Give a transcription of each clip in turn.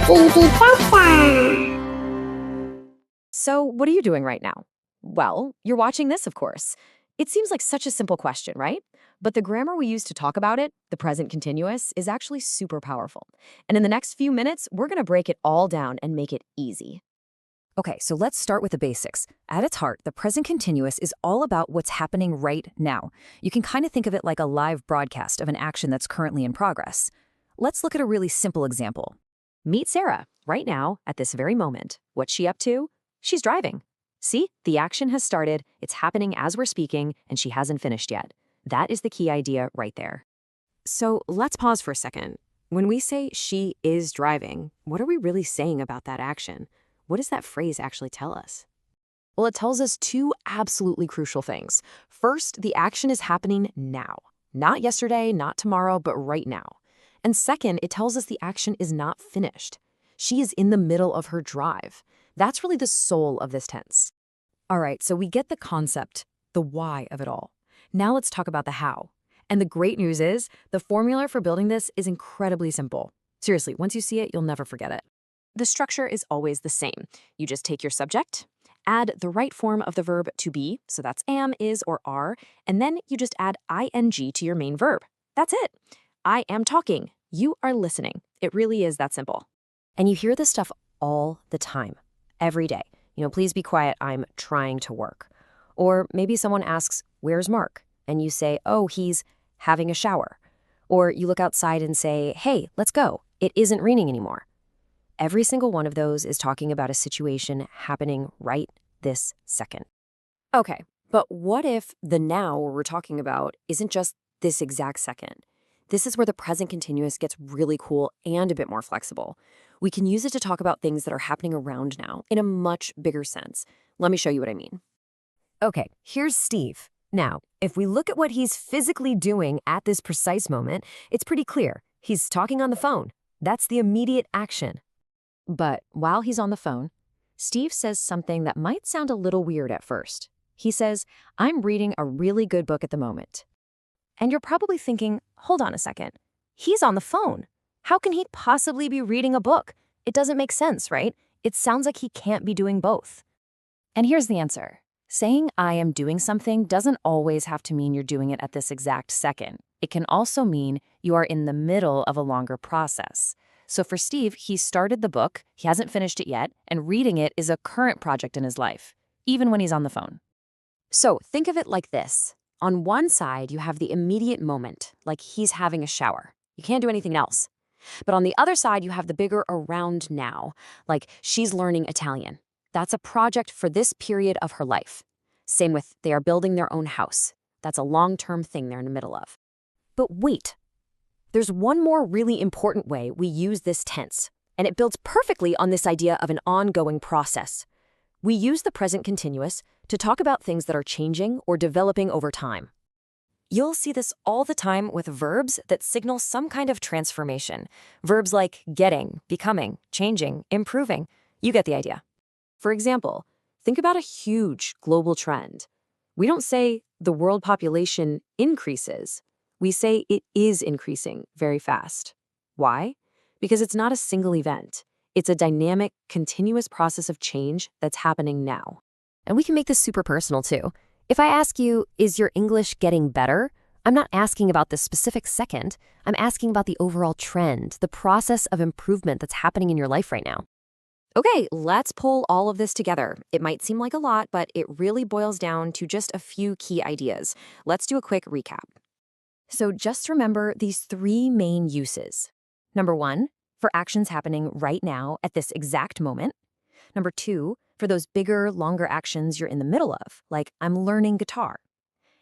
Easy Pasta. So, what are you doing right now? Well, you're watching this, of course. It seems like such a simple question, right? But the grammar we use to talk about it, the present continuous, is actually super powerful. And in the next few minutes, we're going to break it all down and make it easy. Okay, so let's start with the basics. At its heart, the present continuous is all about what's happening right now. You can kind of think of it like a live broadcast of an action that's currently in progress. Let's look at a really simple example. Meet Sarah, right now, at this very moment. What's she up to? She's driving. See, the action has started, it's happening as we're speaking, and she hasn't finished yet. That is the key idea right there. So let's pause for a second. When we say she is driving, what are we really saying about that action? What does that phrase actually tell us? Well, it tells us two absolutely crucial things. First, the action is happening now. Not yesterday, not tomorrow, but right now. And second, it tells us the action is not finished. She is in the middle of her drive. That's really the soul of this tense. All right, so we get the concept, the why of it all. Now let's talk about the how. And the great news is, the formula for building this is incredibly simple. Seriously, once you see it, you'll never forget it. The structure is always the same. You just take your subject, add the right form of the verb to be, so that's am, is, or are, and then you just add ing to your main verb. That's it. I am talking. You are listening. It really is that simple. And you hear this stuff all the time, every day. Please be quiet, I'm trying to work. Or maybe someone asks, where's Mark? And you say, oh, he's having a shower. Or you look outside and say, hey, let's go. It isn't raining anymore. Every single one of those is talking about a situation happening right this second. Okay, but what if the now we're talking about isn't just this exact second? This is where the present continuous gets really cool and a bit more flexible. We can use it to talk about things that are happening around now in a much bigger sense. Let me show you what I mean. Okay, here's Steve. Now, if we look at what he's physically doing at this precise moment, it's pretty clear. He's talking on the phone. That's the immediate action. But while he's on the phone, Steve says something that might sound a little weird at first. He says, I'm reading a really good book at the moment. And you're probably thinking, hold on a second. He's on the phone. How can he possibly be reading a book? It doesn't make sense, right? It sounds like he can't be doing both. And here's the answer. Saying I am doing something doesn't always have to mean you're doing it at this exact second. It can also mean you are in the middle of a longer process. So for Steve, he started the book, he hasn't finished it yet, and reading it is a current project in his life, even when he's on the phone. So think of it like this. On one side, you have the immediate moment, like he's having a shower. You can't do anything else. But on the other side, you have the bigger around now, like she's learning Italian. That's a project for this period of her life. Same with they are building their own house. That's a long-term thing they're in the middle of. But wait, there's one more really important way we use this tense, and it builds perfectly on this idea of an ongoing process. We use the present continuous to talk about things that are changing or developing over time. You'll see this all the time with verbs that signal some kind of transformation. Verbs like getting, becoming, changing, improving. You get the idea. For example, think about a huge global trend. We don't say the world population increases. We say it is increasing very fast. Why? Because it's not a single event. It's a dynamic, continuous process of change that's happening now. And we can make this super personal too. If I ask you, is your English getting better? I'm not asking about the specific second. I'm asking about the overall trend, the process of improvement that's happening in your life right now. Okay, let's pull all of this together. It might seem like a lot, but it really boils down to just a few key ideas. Let's do a quick recap. So just remember these three main uses. Number one, for actions happening right now at this exact moment. Number two, for those bigger, longer actions you're in the middle of, like I'm learning guitar.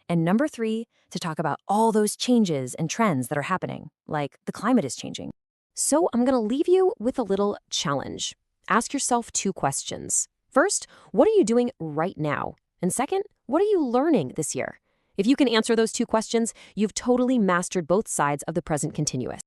And number three, to talk about all those changes and trends that are happening, like the climate is changing. So I'm going to leave you with a little challenge. Ask yourself two questions. First, what are you doing right now? And second, what are you learning this year? If you can answer those two questions, you've totally mastered both sides of the present continuous.